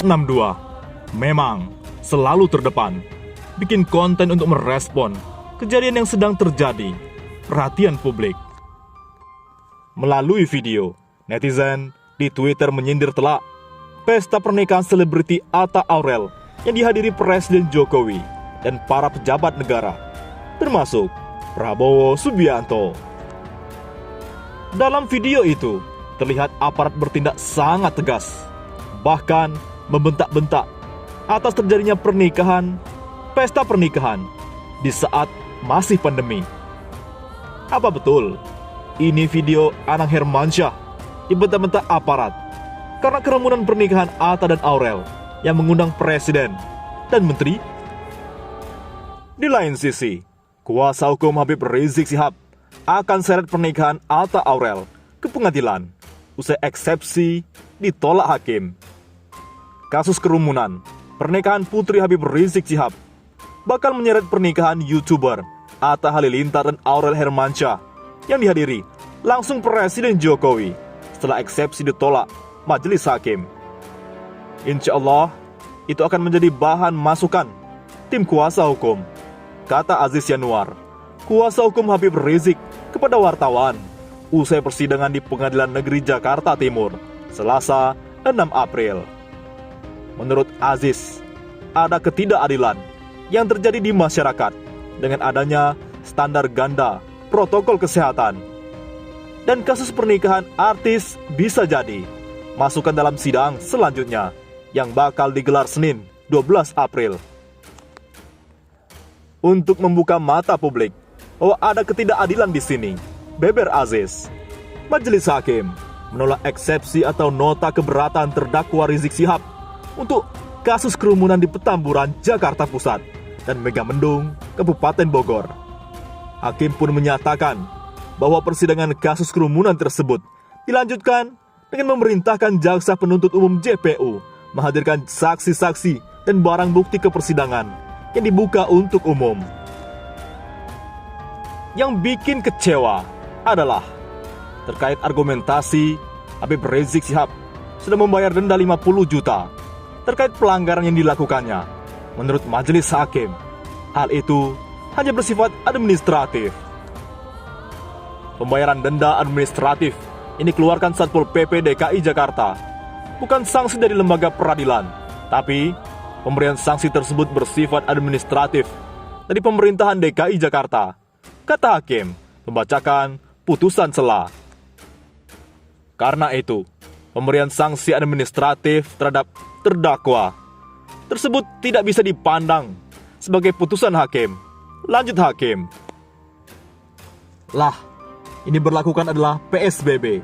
462 memang selalu terdepan, bikin konten untuk merespon kejadian yang sedang terjadi, perhatian publik. Melalui video, netizen di Twitter menyindir telak pesta pernikahan selebriti Atta Aurel yang dihadiri Presiden Jokowi dan para pejabat negara, termasuk Prabowo Subianto. Dalam video itu, terlihat aparat bertindak sangat tegas, bahkan membentak-bentak atas terjadinya pesta pernikahan di saat masih pandemi. Apa betul ini video Anang Hermansyah dibentak-bentak aparat karena kerumunan pernikahan Atta dan Aurel yang mengundang presiden dan menteri? Di lain sisi, kuasa hukum Habib Rizik Syihab akan seret pernikahan Atta Aurel ke pengadilan usai eksepsi ditolak hakim. Kasus kerumunan pernikahan putri Habib Rizik Syihab bakal menyeret pernikahan YouTuber Atta Halilintar dan Aurel Hermansyah yang dihadiri langsung Presiden Jokowi setelah eksepsi ditolak majelis hakim. Insya Allah, itu akan menjadi bahan masukan tim kuasa hukum, kata Aziz Yanuar, kuasa hukum Habib Rizik kepada wartawan usai persidangan di Pengadilan Negeri Jakarta Timur, Selasa 6 April. Menurut Aziz, ada ketidakadilan yang terjadi di masyarakat dengan adanya standar ganda protokol kesehatan. Dan kasus pernikahan artis bisa jadi masukkan dalam sidang selanjutnya yang bakal digelar Senin 12 April. Untuk membuka mata publik bahwa ada ketidakadilan di sini, beber Aziz, majelis hakim menolak eksepsi atau nota keberatan terdakwa Rizik Syihab untuk kasus kerumunan di Petamburan, Jakarta Pusat dan Megamendung, Kabupaten Bogor. Hakim pun menyatakan bahwa persidangan kasus kerumunan tersebut dilanjutkan dengan memerintahkan jaksa penuntut umum JPU menghadirkan saksi-saksi dan barang bukti ke persidangan yang dibuka untuk umum. Yang bikin kecewa adalah terkait argumentasi Habib Rizik Syihab sudah membayar denda 50 juta terkait pelanggaran yang dilakukannya. Menurut majelis hakim, hal itu hanya bersifat administratif. Pembayaran denda administratif ini dikeluarkan Satpol PP DKI Jakarta, bukan sanksi dari lembaga peradilan, tapi pemberian sanksi tersebut bersifat administratif dari pemerintahan DKI Jakarta, kata hakim membacakan putusan sela. Karena itu, pemberian sanksi administratif terhadap terdakwa tersebut tidak bisa dipandang sebagai putusan hakim. Lanjut hakim, lah, ini berlakukan adalah PSBB,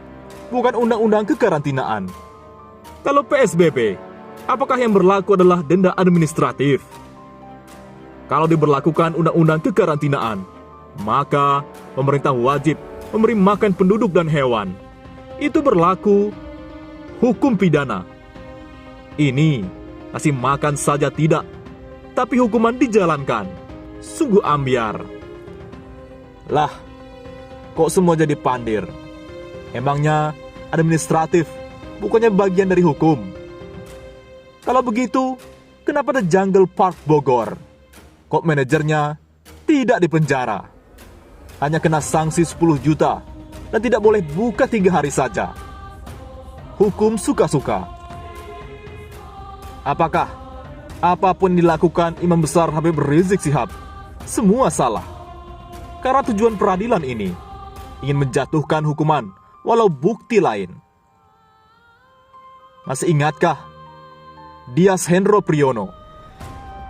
bukan undang-undang kekarantinaan. Kalau PSBB, apakah yang berlaku adalah denda administratif? Kalau diberlakukan undang-undang kekarantinaan, maka pemerintah wajib memberi makan penduduk dan hewan. Itu berlaku hukum pidana. Ini kasih makan saja tidak, tapi hukuman dijalankan. Sungguh ambiar. Lah, kok semua jadi pandir? Emangnya administratif bukannya bagian dari hukum? Kalau begitu, kenapa The Jungle Park Bogor kok manajernya tidak dipenjara? Hanya kena sanksi 10 juta dan tidak boleh buka 3 hari saja. Hukum suka-suka. Apakah apapun dilakukan Imam Besar Habib Rizik Syihab semua salah? Karena tujuan peradilan ini ingin menjatuhkan hukuman walau bukti lain. Masih ingatkah Dias Hendro Priyono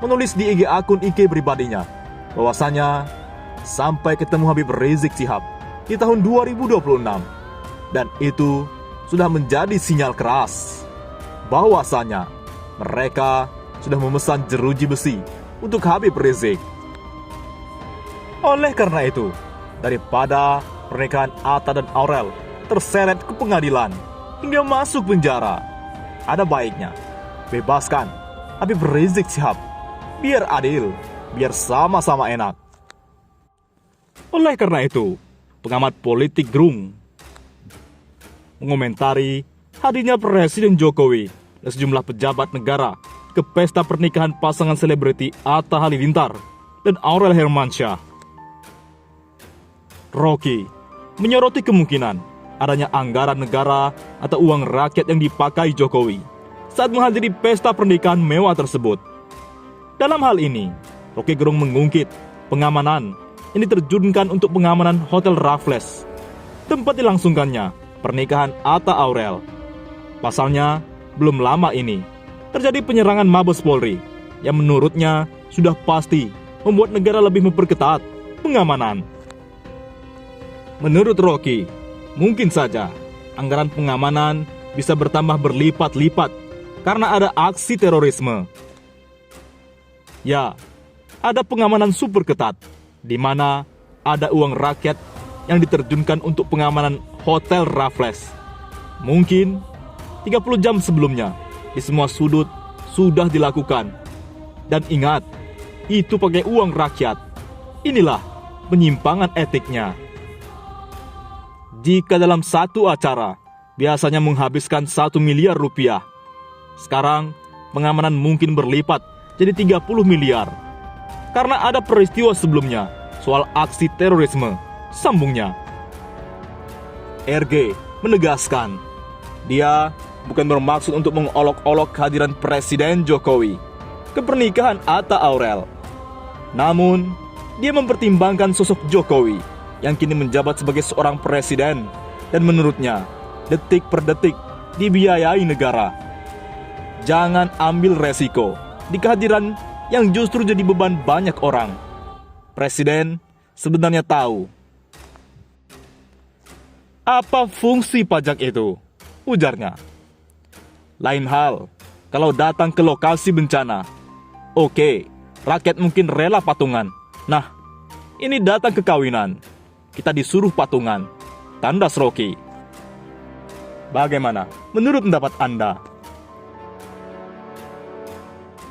menulis di IG akun IG pribadinya bahwasanya sampai ketemu Habib Rizik Syihab di tahun 2026, dan itu sudah menjadi sinyal keras bahwasanya mereka sudah memesan jeruji besi untuk Habib Rizik. Oleh karena itu, daripada pernikahan Atta dan Aurel terseret ke pengadilan hingga masuk penjara, ada baiknya bebaskan Habib Rizik Syihab, biar adil, biar sama-sama enak. Oleh karena itu, pengamat politik Grung mengomentari hadirnya Presiden Jokowi dan sejumlah pejabat negara ke pesta pernikahan pasangan selebriti Atta Halilintar dan Aurel Hermansyah. Rocky menyoroti kemungkinan adanya anggaran negara atau uang rakyat yang dipakai Jokowi saat menghadiri pesta pernikahan mewah tersebut. Dalam hal ini, Rocky Gerung mengungkit pengamanan yang diterjunkan untuk pengamanan Hotel Raffles, tempat dilangsungkannya pernikahan Atta Aurel. Pasalnya, belum lama ini terjadi penyerangan Mabes Polri yang menurutnya sudah pasti membuat negara lebih memperketat pengamanan. Menurut Rocky, mungkin saja anggaran pengamanan bisa bertambah berlipat-lipat karena ada aksi terorisme. Ya, ada pengamanan super ketat, di mana ada uang rakyat yang diterjunkan untuk pengamanan Hotel Raffles. Mungkin 30 jam sebelumnya, di semua sudut sudah dilakukan. Dan ingat, itu pakai uang rakyat. Inilah penyimpangan etiknya. Jika dalam satu acara biasanya menghabiskan 1 miliar rupiah, sekarang pengamanan mungkin berlipat jadi 30 miliar. Karena ada peristiwa sebelumnya soal aksi terorisme, sambungnya. RG menegaskan, dia bukan bermaksud untuk mengolok-olok kehadiran Presiden Jokowi ke pernikahan Atta Aurel. Namun, dia mempertimbangkan sosok Jokowi yang kini menjabat sebagai seorang presiden dan menurutnya detik per detik dibiayai negara. Jangan ambil resiko di kehadiran yang justru jadi beban banyak orang. Presiden sebenarnya tahu apa fungsi pajak itu, ujarnya. Lain hal kalau datang ke lokasi bencana. Oke, rakyat mungkin rela patungan. Nah, ini datang ke kawinan, kita disuruh patungan, tandas Rocky. Bagaimana menurut pendapat Anda?